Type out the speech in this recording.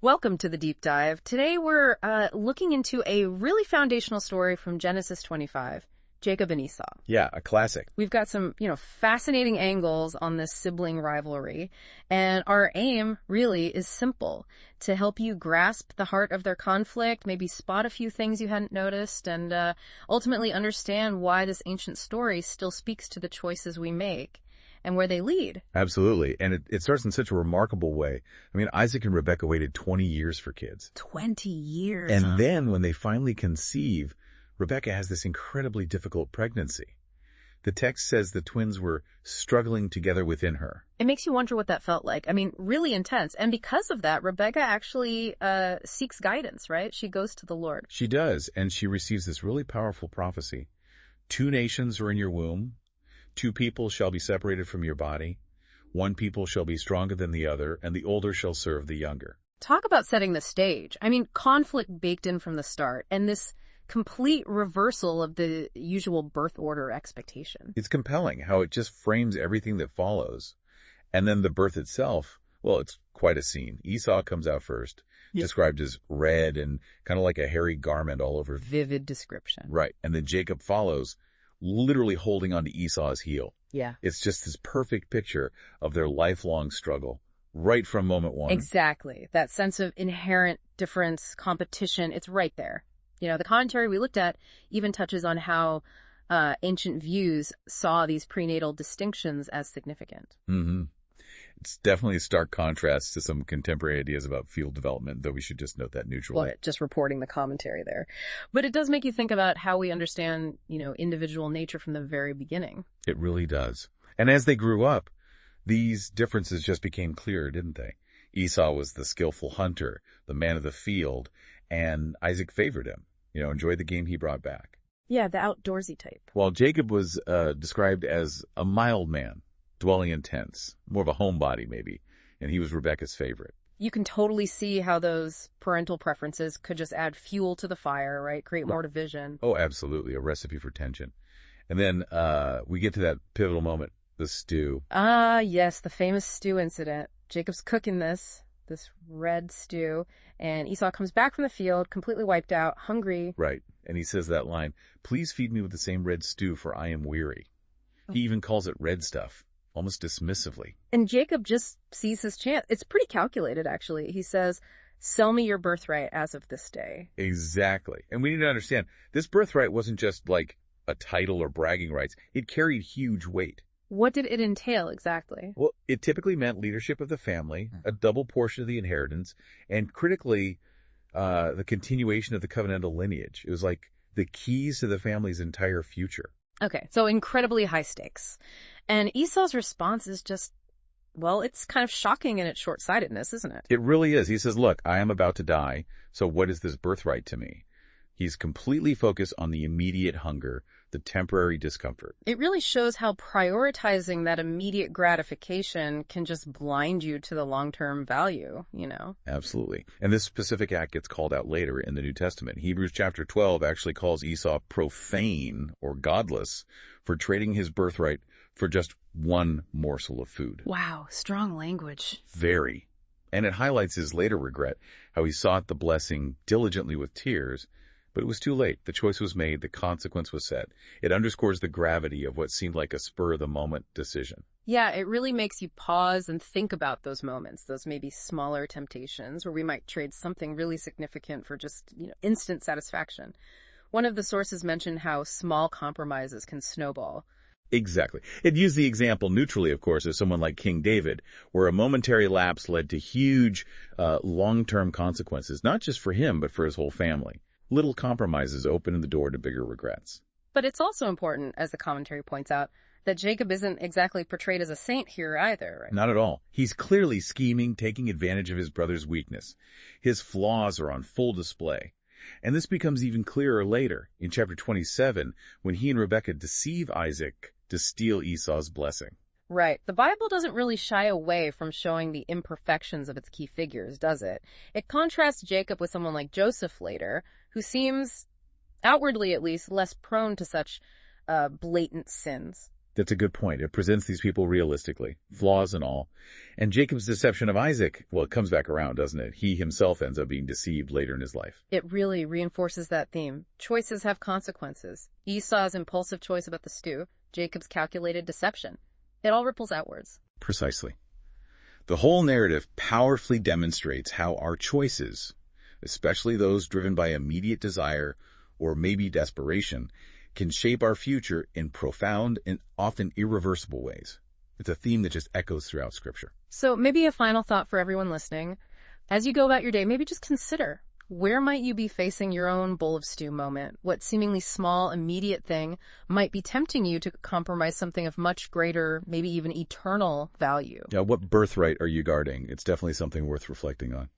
Welcome to the deep dive. Today we're looking into a really foundational story from Genesis 25, Jacob and Esau. Yeah, a classic. We've got some, fascinating angles on this sibling rivalry, and our aim really is simple: to help you grasp the heart of their conflict, maybe spot a few things you hadn't noticed, and ultimately understand why this ancient story still speaks to the choices we make and where they lead. Absolutely. And it starts in such a remarkable way. I mean, Isaac and Rebekah waited 20 years for kids. 20 years. And then when they finally conceive, Rebekah has this incredibly difficult pregnancy. The text says the twins were struggling together within her. It makes you wonder what that felt like. I mean, really intense. And because of that, Rebekah actually seeks guidance, right? She goes to the Lord. She does. And she receives this really powerful prophecy. 2 nations are in your womb. 2 people shall be separated from your body. 1 people shall be stronger than the other, and the older shall serve the younger. Talk about setting the stage. I mean, conflict baked in from the start, and this complete reversal of the usual birth order expectation. It's compelling how it just frames everything that follows. And then the birth itself, well, it's quite a scene. Esau comes out first, described as red and kind of like a hairy garment all over. Vivid description. Right. And then Jacob follows, literally holding onto Esau's heel. Yeah. It's just this perfect picture of their lifelong struggle right from moment one. Exactly. That sense of inherent difference, competition, it's right there. The commentary we looked at even touches on how ancient views saw these prenatal distinctions as significant. Mm-hmm. It's definitely a stark contrast to some contemporary ideas about field development, though we should just note that neutrally. Well, just reporting the commentary there. But it does make you think about how we understand, individual nature from the very beginning. It really does. And as they grew up, these differences just became clearer, didn't they? Esau was the skillful hunter, the man of the field, and Isaac favored him, enjoyed the game he brought back. Yeah, the outdoorsy type. While Jacob was described as a mild man, dwelling in tents, more of a homebody maybe, and he was Rebekah's favorite. You can totally see how those parental preferences could just add fuel to the fire, right? Create more division. Oh, absolutely. A recipe for tension. And then we get to that pivotal moment, the stew. Ah, yes, the famous stew incident. Jacob's cooking this red stew, and Esau comes back from the field, completely wiped out, hungry. Right. And he says that line, "Please feed me with the same red stew, for I am weary." He even calls it red stuff, almost dismissively. And Jacob just sees his chance. It's pretty calculated, actually. He says, "Sell me your birthright as of this day." Exactly. And we need to understand, this birthright wasn't just like a title or bragging rights. It carried huge weight. What did it entail exactly? Well, it typically meant leadership of the family, a double portion of the inheritance, and critically, the continuation of the covenantal lineage. It was like the keys to the family's entire future. Okay, so incredibly high stakes. And Esau's response is just, well, it's kind of shocking in its short-sightedness, isn't it? It really is. He says, look, I am about to die, so what is this birthright to me? He's completely focused on the immediate hunger, the temporary discomfort. It really shows how prioritizing that immediate gratification can just blind you to the long-term value, Absolutely. And this specific act gets called out later in the New Testament. Hebrews chapter 12 actually calls Esau profane or godless for trading his birthright for just one morsel of food. Wow, strong language. Very. And it highlights his later regret, how he sought the blessing diligently with tears, but it was too late. The choice was made. The consequence was set. It underscores the gravity of what seemed like a spur-of-the-moment decision. Yeah, it really makes you pause and think about those moments, those maybe smaller temptations where we might trade something really significant for just, instant satisfaction. One of the sources mentioned how small compromises can snowball. Exactly. It used the example neutrally, of course, of someone like King David, where a momentary lapse led to huge, long-term consequences, not just for him, but for his whole family. Little compromises open the door to bigger regrets. But it's also important, as the commentary points out, that Jacob isn't exactly portrayed as a saint here either, right? Not at all. He's clearly scheming, taking advantage of his brother's weakness. His flaws are on full display. And this becomes even clearer later, in chapter 27, when he and Rebekah deceive Isaac to steal Esau's blessing. Right. The Bible doesn't really shy away from showing the imperfections of its key figures, does it? It contrasts Jacob with someone like Joseph later, who seems, outwardly at least, less prone to such blatant sins. That's a good point. It presents these people realistically, flaws and all. And Jacob's deception of Isaac, well, it comes back around, doesn't it? He himself ends up being deceived later in his life. It really reinforces that theme. Choices have consequences. Esau's impulsive choice about the stew, Jacob's calculated deception. It all ripples outwards. Precisely. The whole narrative powerfully demonstrates how our choices, especially those driven by immediate desire or maybe desperation, can shape our future in profound and often irreversible ways. It's a theme that just echoes throughout Scripture. So maybe a final thought for everyone listening. As you go about your day, maybe just consider, where might you be facing your own bowl of stew moment? What seemingly small, immediate thing might be tempting you to compromise something of much greater, maybe even eternal value? Yeah, what birthright are you guarding? It's definitely something worth reflecting on.